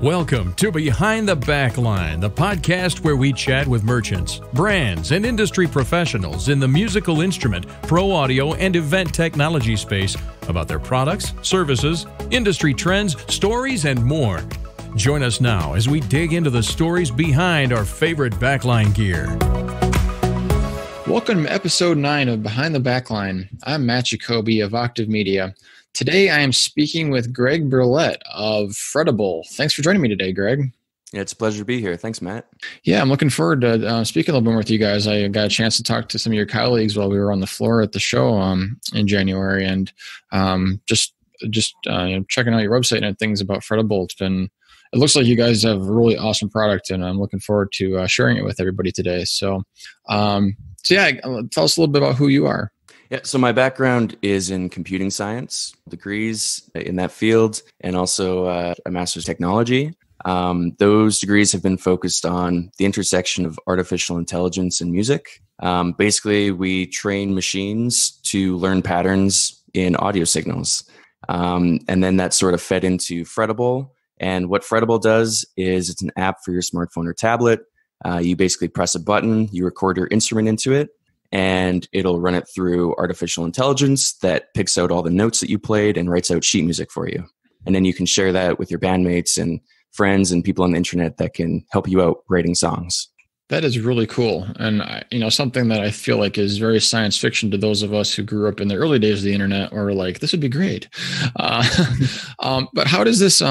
Welcome to Behind the Backline, the podcast where we chat with merchants, brands, and industry professionals in the musical instrument, pro audio, and event technology space about their products, services, industry trends, stories, and more. Join us now as we dig into the stories behind our favorite backline gear. Welcome to episode 9 of Behind the Backline. I'm Matt Jacoby of Octave Media. Today I am speaking with Greg Burlet of Frettable. Thanks for joining me today, Greg. Yeah, it's a pleasure to be here. Thanks, Matt. Yeah, I'm looking forward to speaking a little bit more with you guys. I got a chance to talk to some of your colleagues while we were on the floor at the show in January, and just checking out your website and things about Frettable. It looks like you guys have a really awesome product, and I'm looking forward to sharing it with everybody today. So tell us a little bit about who you are. Yeah, so my background is in computing science, degrees in that field, and also a master's technology. Those degrees have been focused on the intersection of artificial intelligence and music. Basically, we train machines to learn patterns in audio signals. And then that sort of fed into Frettable. And what Frettable does is it's an app for your smartphone or tablet. You basically press a button, you record your instrument into it, and it'll run it through artificial intelligence that picks out all the notes that you played and writes out sheet music for you. And then you can share that with your bandmates and friends and people on the internet that can help you out writing songs. That is really cool. And something that I feel like is very science fiction to those of us who grew up in the early days of the internet, or like, this would be great. But how does this,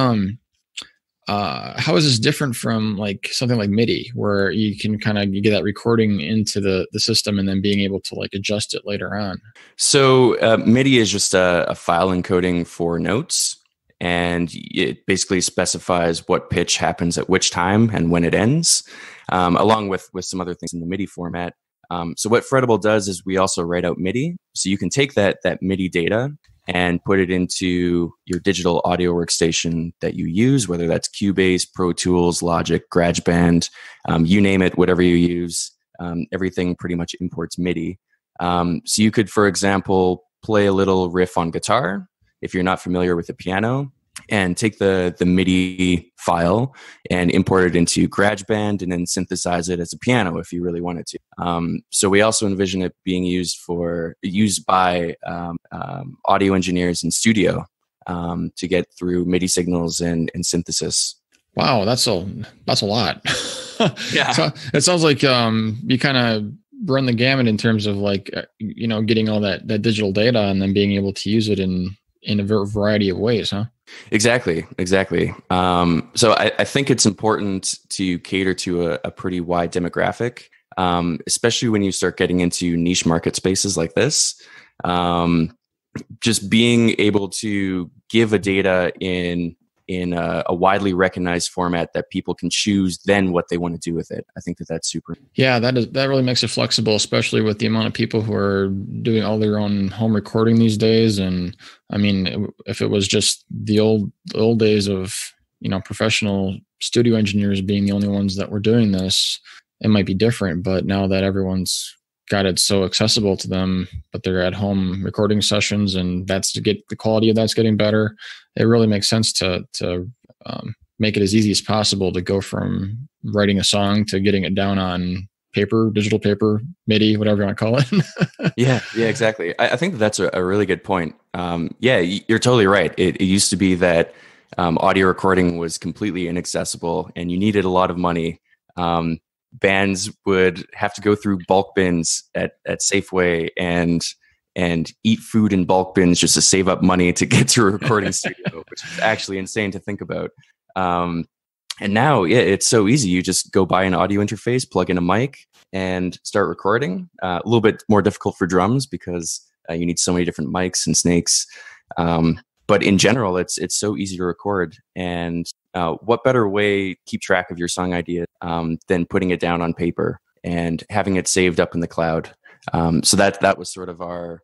how is this different from like something like MIDI, where you can you get that recording into the system and then being able to like adjust it later on? So MIDI is just a file encoding for notes, and it basically specifies what pitch happens at which time and when it ends, along with some other things in the MIDI format. So what Frettable does is we also write out MIDI. So you can take that MIDI data and put it into your digital audio workstation that you use, whether that's Cubase, Pro Tools, Logic, GarageBand, you name it, whatever you use. Everything pretty much imports MIDI. So you could, for example, play a little riff on guitar if you're not familiar with the piano, and take the MIDI file and import it into GarageBand and then synthesize it as a piano if you really wanted to. So we also envision it being used by audio engineers in studio to get through MIDI signals and synthesis. Wow, that's a lot. Yeah. So it sounds like you kind of run the gamut in terms of like getting all that digital data and then being able to use it in a variety of ways, huh? Exactly. So I think it's important to cater to a pretty wide demographic, especially when you start getting into niche market spaces like this. Just being able to give a data in a widely recognized format that people can choose then what they want to do with it. I think that's super. Yeah, that really makes it flexible, especially with the amount of people who are doing all their own home recording these days. And I mean, if it was just the old days of, professional studio engineers being the only ones that were doing this, it might be different. But now that everyone's got it so accessible to them, but they're at home recording sessions, and the quality of that's getting better. It really makes sense to make it as easy as possible to go from writing a song to getting it down on paper, digital paper, MIDI, whatever you want to call it. Yeah, exactly. I think that's a really good point. Yeah, you're totally right. It used to be that audio recording was completely inaccessible and you needed a lot of money. Bands would have to go through bulk bins at Safeway and eat food in bulk bins just to save up money to get to a recording studio, which is actually insane to think about. And now, it's so easy. You just go buy an audio interface, plug in a mic, and start recording. A little bit more difficult for drums because you need so many different mics and snakes. But in general, it's so easy to record. And what better way to keep track of your song idea than putting it down on paper and having it saved up in the cloud? So that was sort of our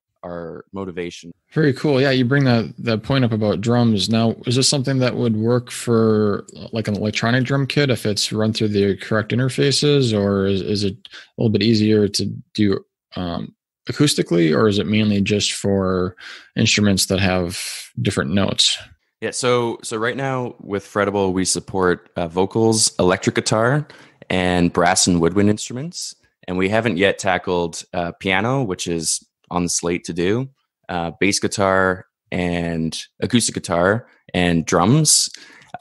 motivation. Very cool. Yeah, you bring that point up about drums. Now, is this something that would work for like an electronic drum kit if it's run through the correct interfaces, or is it a little bit easier to do acoustically, or is it mainly just for instruments that have different notes? Yeah, so right now with Frettable, we support vocals, electric guitar, and brass and woodwind instruments. And we haven't yet tackled piano, which is on the slate to do, bass guitar and acoustic guitar and drums.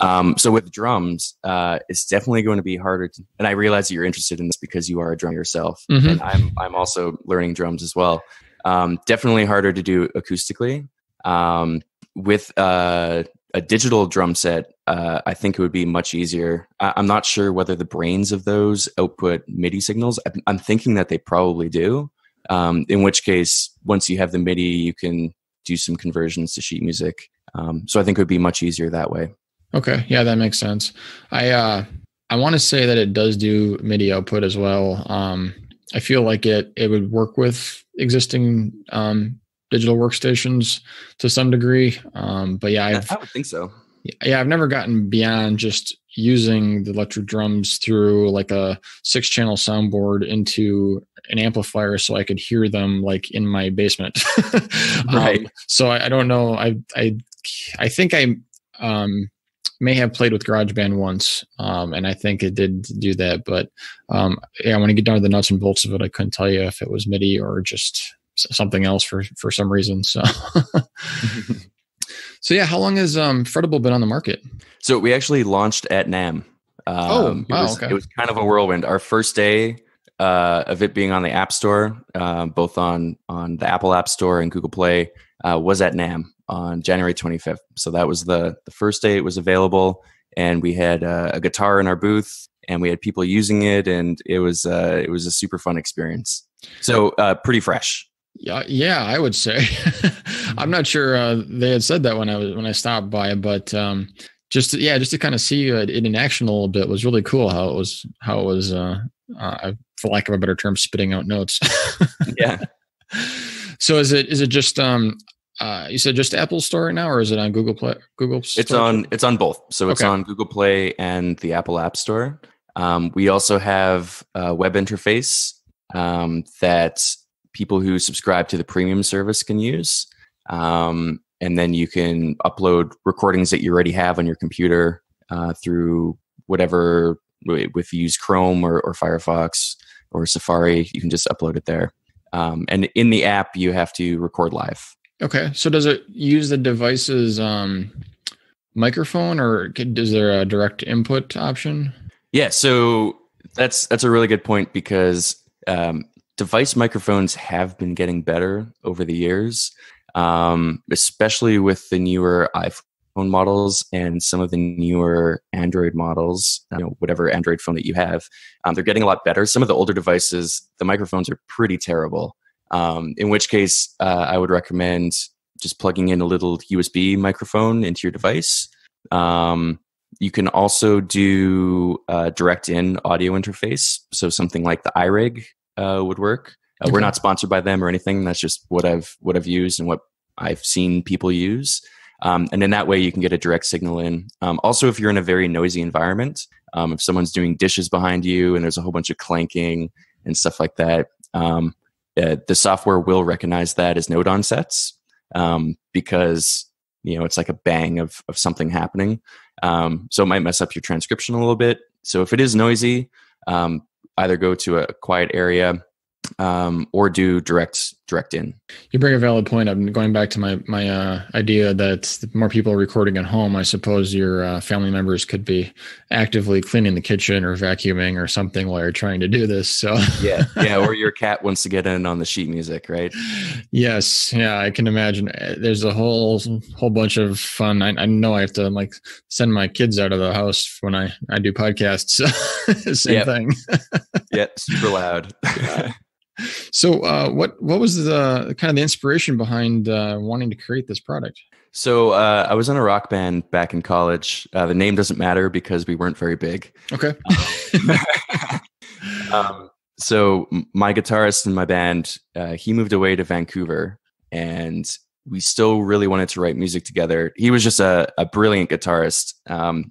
So with drums, it's definitely going to be harder to, and I realize that you're interested in this because you are a drummer yourself, and I'm also learning drums as well. Definitely harder to do acoustically. With a digital drum set, I think it would be much easier. I'm not sure whether the brains of those output MIDI signals. I'm thinking that they probably do. In which case, once you have the MIDI, you can do some conversions to sheet music. So I think it would be much easier that way. Okay, yeah, that makes sense. I want to say that it does do MIDI output as well. I feel like it would work with existing digital workstations to some degree. But yeah, I would think so. Yeah, I've never gotten beyond just using the electric drums through like a 6-channel soundboard into an amplifier so I could hear them like in my basement. Right. So I don't know. I think I may have played with GarageBand once, and I think it did do that. But yeah, when I get down to the nuts and bolts of it, I couldn't tell you if it was MIDI or just something else for some reason. So, so yeah, how long has Frettable been on the market? So we actually launched at NAMM. Wow, okay. It was kind of a whirlwind. Our first day of it being on the App Store, both on the Apple App Store and Google Play, was at NAMM on January 25th. So that was the first day it was available, and we had a guitar in our booth, and we had people using it, and it was a super fun experience. So pretty fresh. Yeah, I would say. I'm not sure they had said that when I stopped by, but just to kind of see it in action a little bit was really cool. How it was for lack of a better term, spitting out notes. Yeah. So is it just you said just Apple Store right now, or is it on Google Play? It's on both. So it's on Google Play and the Apple App Store. We also have a web interface that people who subscribe to the premium service can use. And then you can upload recordings that you already have on your computer through whatever, if you use Chrome or Firefox or Safari, you can just upload it there. And in the app, you have to record live. Okay. So does it use the device's microphone, or is there a direct input option? Yeah. So that's a really good point, because device microphones have been getting better over the years, especially with the newer iPhone models and some of the newer Android models, whatever Android phone that you have. They're getting a lot better. Some of the older devices, the microphones are pretty terrible, in which case I would recommend just plugging in a little USB microphone into your device. You can also do direct in audio interface. So something like the iRig would work. We're not sponsored by them or anything. That's just what I've used and what I've seen people use. And in that way, you can get a direct signal in. Also, if you're in a very noisy environment, if someone's doing dishes behind you and there's a whole bunch of clanking and stuff like that, the software will recognize that as note onsets, because it's like a bang of something happening. So it might mess up your transcription a little bit. So if it is noisy, either go to a quiet area or do direct in. You bring a valid point. I'm going back to my idea that the more people are recording at home, I suppose your family members could be actively cleaning the kitchen or vacuuming or something while you're trying to do this. So yeah, or your cat wants to get in on the sheet music, right? Yes, yeah, I can imagine. There's a whole bunch of fun. I know I have to send my kids out of the house when I do podcasts. Same thing. Yeah, super loud. Yeah. So what was the kind of the inspiration behind wanting to create this product? So I was in a rock band back in college. The name doesn't matter because we weren't very big. Okay. So my guitarist in my band, he moved away to Vancouver, and we still really wanted to write music together. He was just a brilliant guitarist,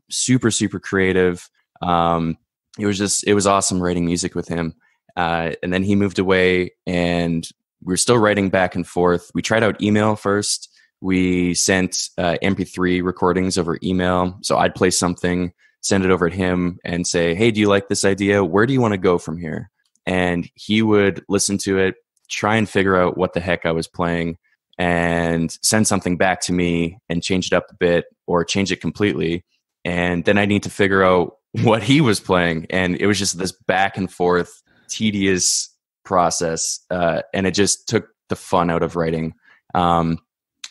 super, super creative. It was awesome writing music with him. And then he moved away, and we're still writing back and forth. We tried out email first. We sent MP3 recordings over email. So I'd play something, send it over to him and say, hey, do you like this idea? Where do you want to go from here? And he would listen to it, try and figure out what the heck I was playing, and send something back to me and change it up a bit or change it completely. And then I need to figure out what he was playing. And it was just this back and forth, tedious process. And it just took the fun out of writing.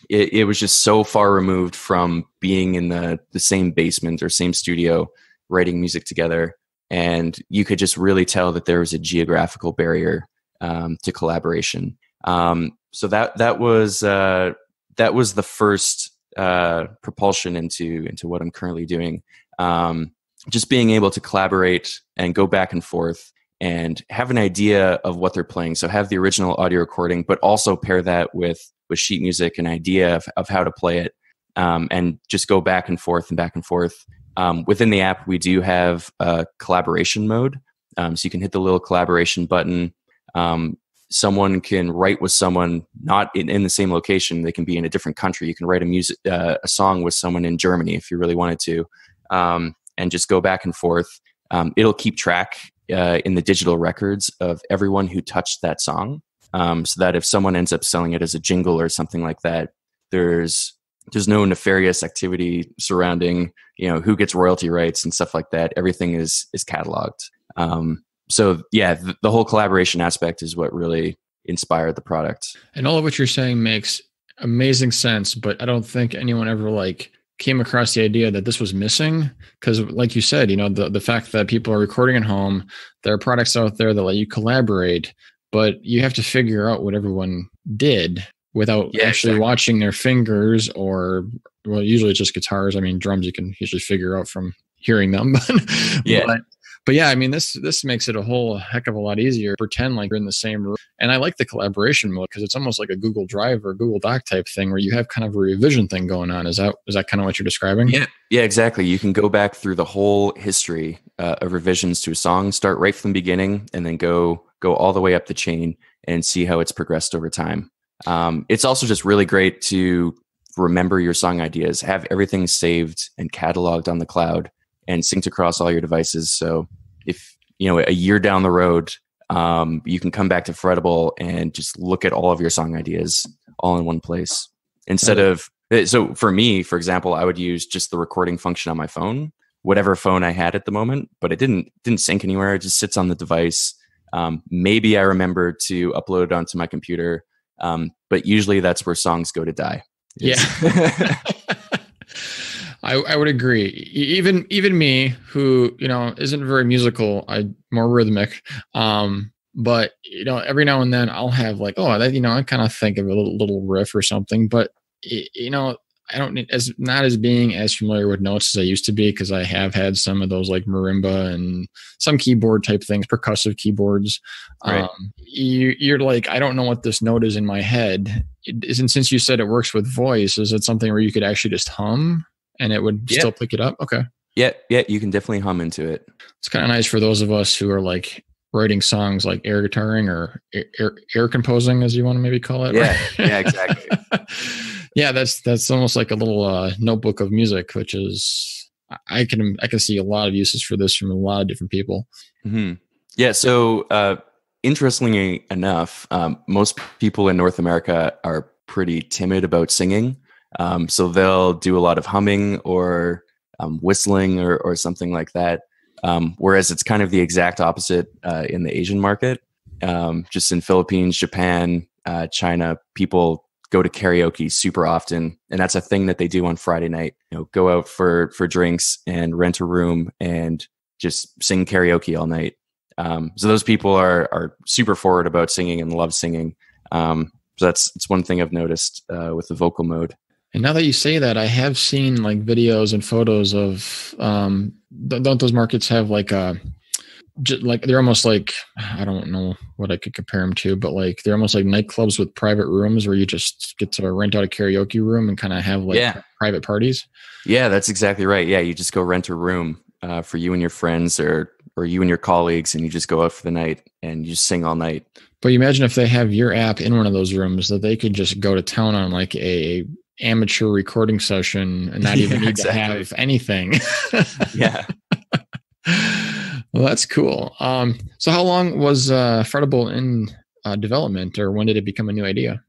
It was just so far removed from being in the same basement or same studio writing music together. And you could just really tell that there was a geographical barrier to collaboration. So that was the first propulsion into what I'm currently doing. Just being able to collaborate and go back and forth and have an idea of what they're playing. So have the original audio recording, but also pair that with sheet music, an idea of how to play it, and just go back and forth and back and forth. Within the app, we do have a collaboration mode. So you can hit the little collaboration button. Someone can write with someone not in the same location. They can be in a different country. You can write a song with someone in Germany if you really wanted to, and just go back and forth. It'll keep track in the digital records of everyone who touched that song, so that if someone ends up selling it as a jingle or something like that, there's no nefarious activity surrounding, who gets royalty rights and stuff like that. Everything is cataloged. So yeah, the whole collaboration aspect is what really inspired the product. And all of what you're saying makes amazing sense, but I don't think anyone ever came across the idea that this was missing. Because like you said, the fact that people are recording at home, there are products out there that let you collaborate, but you have to figure out what everyone did without actually watching their fingers usually it's just guitars. I mean, drums you can usually figure out from hearing them. But yeah, I mean, this makes it a whole heck of a lot easier. Pretend like you're in the same room. And I like the collaboration mode because it's almost like a Google Drive or Google Doc type thing where you have kind of a revision thing going on. Is that kind of what you're describing? Yeah, exactly. You can go back through the whole history of revisions to a song, start right from the beginning, and then go all the way up the chain and see how it's progressed over time. It's also just really great to remember your song ideas, have everything saved and cataloged on the cloud, and synced across all your devices. So if, a year down the road, you can come back to Frettable and just look at all of your song ideas all in one place. So for me, for example, I would use just the recording function on my phone, whatever phone I had at the moment, but it didn't sync anywhere. It just sits on the device. Maybe I remember to upload it onto my computer. But usually that's where songs go to die. Yeah. I would agree. Even me, who isn't very musical, I'm more rhythmic. But every now and then I'll have I kind of think of a little riff or something. But I don't need not as being as familiar with notes as I used to be, because I have had some of those like marimba and some keyboard type things, percussive keyboards. Right. You're like, I don't know what this note is in my head. And since you said it works with voice, is it something where you could actually just hum and it would still pick it up? Okay. Yeah, you can definitely hum into it. It's kind of nice for those of us who are writing songs like air guitaring or air composing, as you want to maybe call it. Yeah, right? Yeah, exactly. Yeah, that's almost like a little notebook of music, which is I can see a lot of uses for this from a lot of different people. Mm-hmm. Yeah. So interestingly enough, most people in North America are pretty timid about singing. So they'll do a lot of humming or whistling or something like that. Whereas it's kind of the exact opposite in the Asian market. Just in Philippines, Japan, China, people go to karaoke super often, and that's a thing that they do on Friday night. Go out for drinks and rent a room and just sing karaoke all night. So those people are super forward about singing and love singing. So it's one thing I've noticed with the vocal mode. And now that you say that, I have seen videos and photos of don't those markets have they're almost like, I don't know what I could compare them to, but they're almost like nightclubs with private rooms where you just get to rent out a karaoke room and kind of have private parties. Yeah, that's exactly right. Yeah, you just go rent a room for you and your friends or you and your colleagues, and you just go out for the night and you just sing all night. But you imagine if they have your app in one of those rooms, that they could just go to town on a amateur recording session and not even need to have anything. Yeah. Well, that's cool. So how long was Frettable in development, or when did it become a new idea?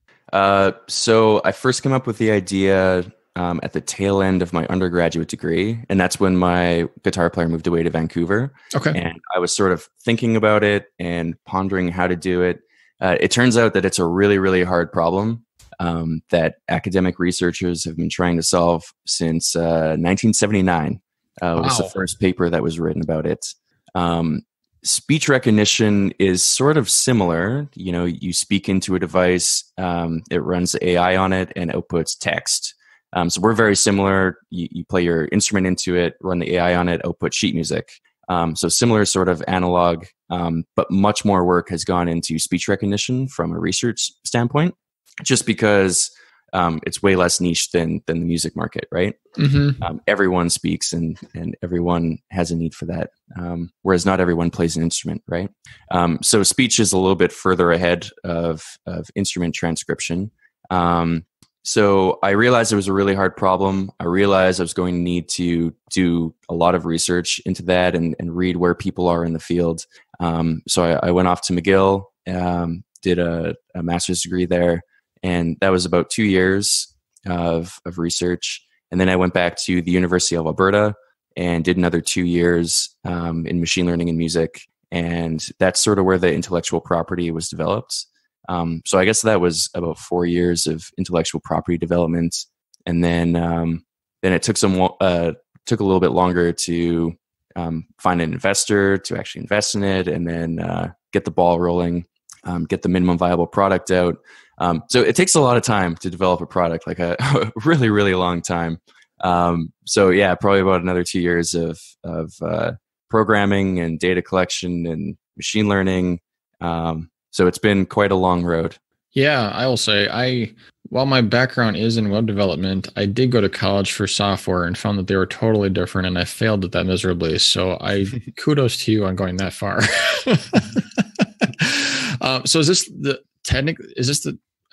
So I first came up with the idea at the tail end of my undergraduate degree, and that's when my guitar player moved away to Vancouver. Okay. And I was sort of thinking about it and pondering how to do it. It turns out that it's a really, really hard problem that academic researchers have been trying to solve since 1979. Was the first paper that was written about it. Speech recognition is sort of similar. You know, you speak into a device, it runs AI on it and outputs text. So we're very similar. You play your instrument into it, run the AI on it, output sheet music. So similar sort of analog, but much more work has gone into speech recognition from a research standpoint, just because it's way less niche than the music market, right? Mm-hmm. Everyone speaks and everyone has a need for that, whereas not everyone plays an instrument, right? So speech is a little bit further ahead of instrument transcription. So I realized it was a really hard problem. I realized I was going to need to do a lot of research into that and read where people are in the field. So I went off to McGill, did a master's degree there, and that was about 2 years of research. And then I went back to the University of Alberta and did another 2 years in machine learning and music. And that's sort of where the intellectual property was developed. So I guess that was about 4 years of intellectual property development, and then it took took a little bit longer to find an investor to actually invest in it, and then get the ball rolling, get the minimum viable product out. So it takes a lot of time to develop a product, like a really, really long time. So yeah, probably about another 2 years of programming and data collection and machine learning. So it's been quite a long road. Yeah, I will say, while my background is in web development, I did go to college for software and found that they were totally different, and I failed at that miserably. So kudos to you on going that far. So is this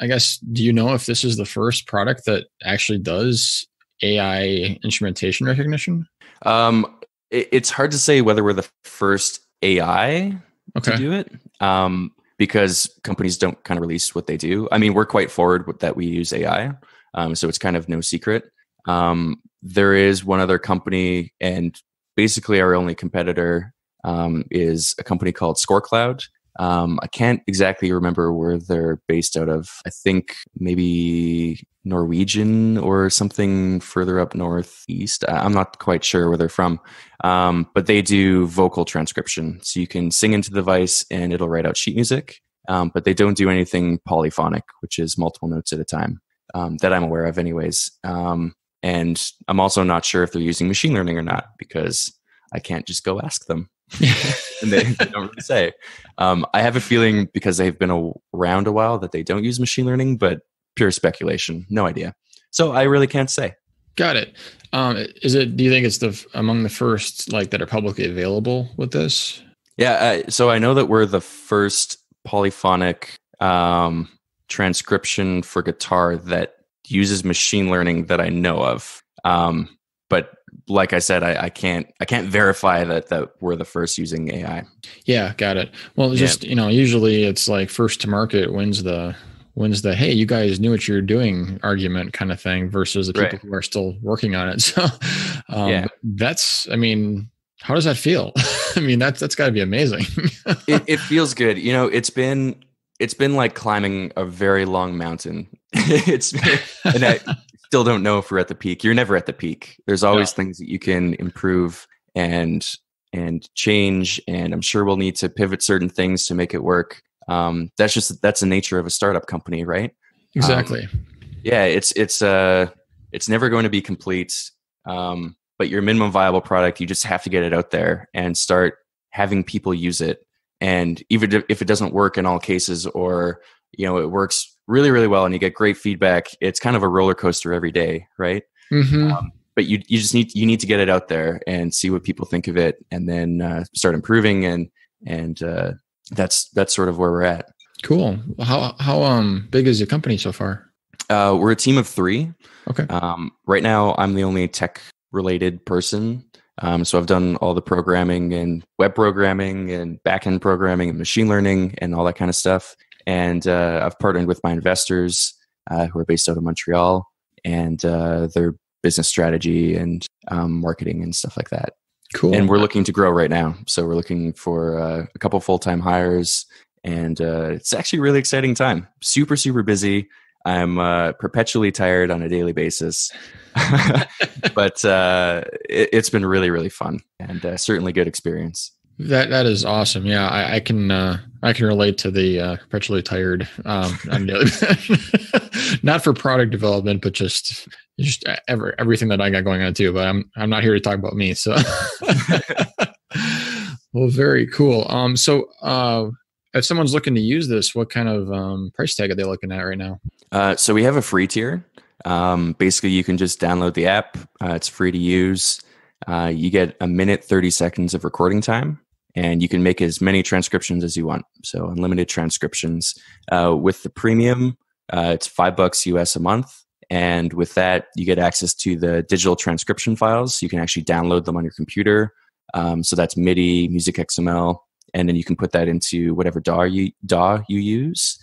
I guess, do you know if this is the first product that actually does AI instrumentation recognition? It's hard to say whether we're the first AI to do it. Because companies don't kind of release what they do. I mean, we're quite forward with that we use AI, so it's kind of no secret. There is one other company, and basically our only competitor is a company called ScoreCloud. I can't exactly remember where they're based out of. I think maybe Norwegian or something further up northeast. I'm not quite sure where they're from, but they do vocal transcription. So you can sing into the device and it'll write out sheet music, but they don't do anything polyphonic, which is multiple notes at a time, that I'm aware of anyways. And I'm also not sure if they're using machine learning or not, because I can't just go ask them. And they don't really say. I have a feeling, because they've been around a while, that they don't use machine learning, but pure speculation, no idea. So I really can't say. Got it. Do you think it's among the first that are publicly available with this? Yeah. So I know that we're the first polyphonic transcription for guitar that uses machine learning that I know of. But like I said, I can't verify that we're the first using AI. Yeah, got it. Well, just usually it's like first to market wins the hey, you guys knew what you're doing argument kind of thing, versus the people who are still working on it. So that's, I mean, how does that feel? I mean, that's got to be amazing. It feels good. It's been like climbing a very long mountain. And I still don't know if we're at the peak. You're never at the peak. There's always things that you can improve and change. And I'm sure we'll need to pivot certain things to make it work. That's the nature of a startup company, right? Exactly. It's never going to be complete. But your minimum viable product, you just have to get it out there and start having people use it. And even if it doesn't work in all cases, or it works really, really well and you get great feedback, it's kind of a roller coaster every day, right? Mm-hmm. But you need to get it out there and see what people think of it, and then start improving, and that's sort of where we're at. Cool. How big is your company so far? We're a team of 3. Okay. Right now, I'm the only tech-related person. So I've done all the programming and web programming and back-end programming and machine learning and all that kind of stuff. And I've partnered with my investors who are based out of Montreal, and their business strategy and marketing and stuff like that. Cool. And we're looking to grow right now. So we're looking for a couple full-time hires, and it's actually a really exciting time. Super, super busy. I'm perpetually tired on a daily basis, but it's been really, really fun and certainly good experience. That is awesome. Yeah, I can relate to the perpetually tired. Not for product development, but just everything that I got going on too. But I'm not here to talk about me. So, well, very cool. So if someone's looking to use this, what kind of price tag are they looking at right now? So we have a free tier. Basically, you can just download the app. It's free to use. You get 1 minute, 30 seconds of recording time, and you can make as many transcriptions as you want. So unlimited transcriptions. With the premium, it's $5 US a month. And with that, you get access to the digital transcription files. You can actually download them on your computer. So that's MIDI, music XML, and then you can put that into whatever DAW you use.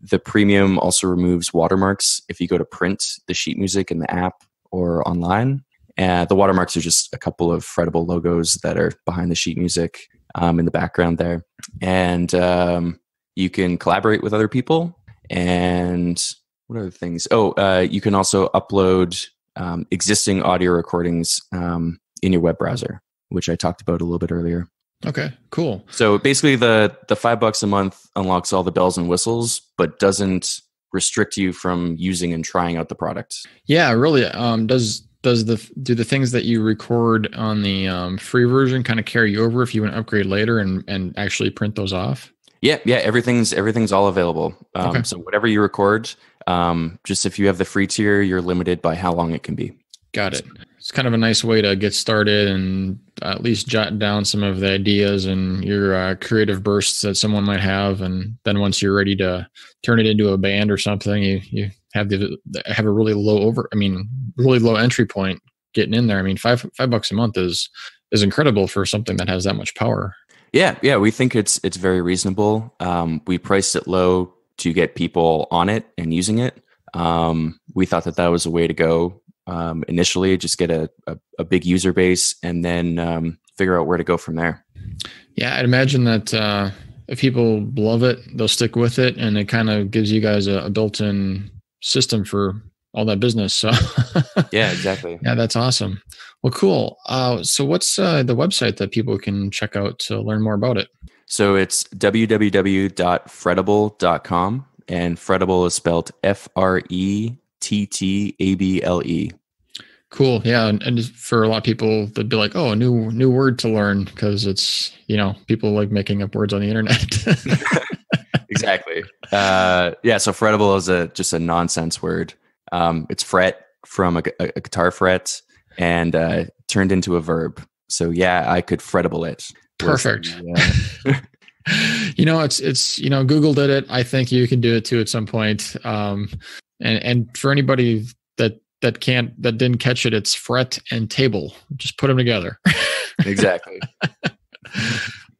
The premium also removes watermarks if you go to print the sheet music in the app or online. The watermarks are just a couple of Frettable logos that are behind the sheet music in the background there. And you can collaborate with other people. And what other things? You can also upload existing audio recordings in your web browser, which I talked about a little bit earlier. Okay, cool. So basically the $5 a month unlocks all the bells and whistles, but doesn't restrict you from using and trying out the product. Yeah, really. Do the things that you record on the free version kind of carry over if you want to upgrade later and actually print those off? Yeah. Everything's all available. Okay. So whatever you record, just if you have the free tier, you're limited by how long it can be. Got it. It's kind of a nice way to get started and at least jot down some of the ideas and your creative bursts that someone might have. And then once you're ready to turn it into a band or something, you have a really low entry point getting in there. I mean, $5 a month is incredible for something that has that much power. Yeah. We think it's very reasonable. We priced it low to get people on it and using it. We thought that was a way to go. Initially, just get a big user base and then figure out where to go from there. Yeah, I'd imagine that if people love it, they'll stick with it, and it kind of gives you guys a built-in system for all that business. So yeah, exactly. Yeah, that's awesome. Well, cool. So what's the website that people can check out to learn more about it? So it's www.frettable.com, and Frettable is spelled FRETTABLE. Cool. Yeah. And for a lot of people, they'd be like, oh, a new word to learn, because it's, people like making up words on the internet. Exactly. So Frettable is just a nonsense word. It's fret from a guitar fret and turned into a verb. So yeah, I could Frettable it. Perfect. It's Google did it. I think you can do it too at some point. And for anybody that didn't catch it, it's fret and table. Just put them together. Exactly.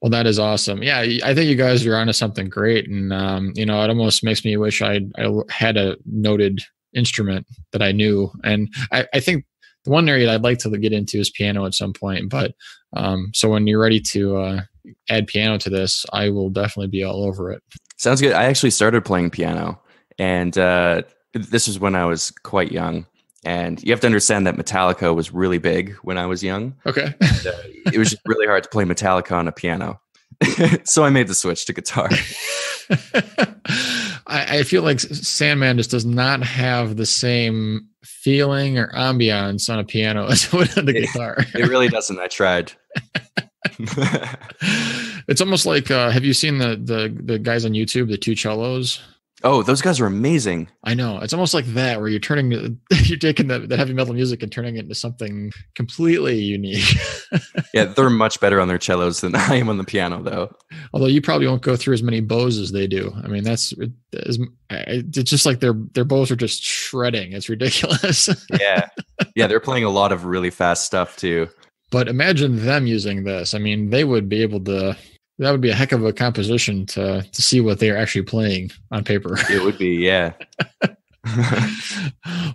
Well, that is awesome. Yeah, I think you guys are onto something great, and it almost makes me wish I had a noted instrument that I knew. And I think the one area I'd like to get into is piano at some point. But so when you're ready to add piano to this, I will definitely be all over it. Sounds good. I actually started playing piano, and this was when I was quite young. And you have to understand that Metallica was really big when I was young. Okay. And, it was just really hard to play Metallica on a piano. So I made the switch to guitar. I feel like Sandman just does not have the same feeling or ambiance on a piano as it would on the guitar. It really doesn't. I tried. It's almost like, have you seen the guys on YouTube, the two cellos? Oh, those guys are amazing. I know. It's almost like that, where you're taking the heavy metal music and turning it into something completely unique. Yeah, they're much better on their cellos than I am on the piano, though. Although you probably won't go through as many bows as they do. I mean, it's just like their bows are just shredding. It's ridiculous. Yeah. They're playing a lot of really fast stuff too. But imagine them using this. I mean, they would be able to. That would be a heck of a composition to see what they are actually playing on paper. It would be, yeah.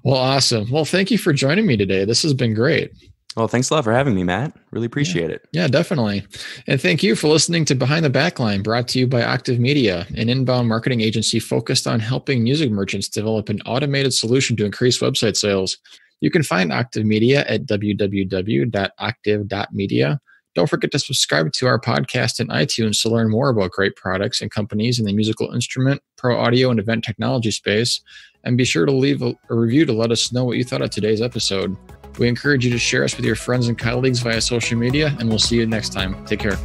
Well, awesome. Well, thank you for joining me today. This has been great. Well, thanks a lot for having me, Matt. Really appreciate it. Yeah, definitely. And thank you for listening to Behind the Backline, brought to you by Octave Media, an inbound marketing agency focused on helping music merchants develop an automated solution to increase website sales. You can find Octave Media at www.octave.media. Don't forget to subscribe to our podcast in iTunes to learn more about great products and companies in the musical instrument, pro audio, and event technology space. And be sure to leave a review to let us know what you thought of today's episode. We encourage you to share us with your friends and colleagues via social media, and we'll see you next time. Take care.